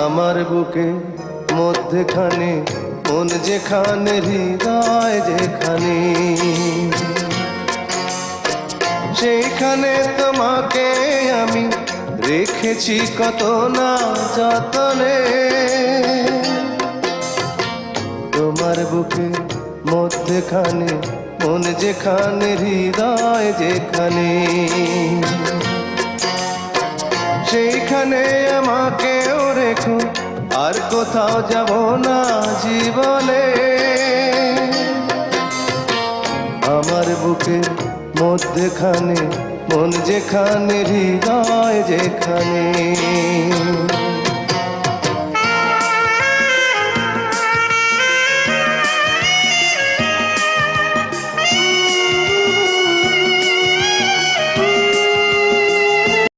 আমার বুকে মধ্যখানে মন যেখানে হৃদয় যেখানে, সেইখানে তোমাকে আমি রেখেছি কত না যতনে। তোমার বুকে মধ্যখানে মন যেখানে হৃদয় যেখানে, সেইখানে আমাকেও রেখো, আর কোথাও যাব না জীবনে। আমার বুকের মধ্যখানে মন যেখানে হৃদয় যেখানে।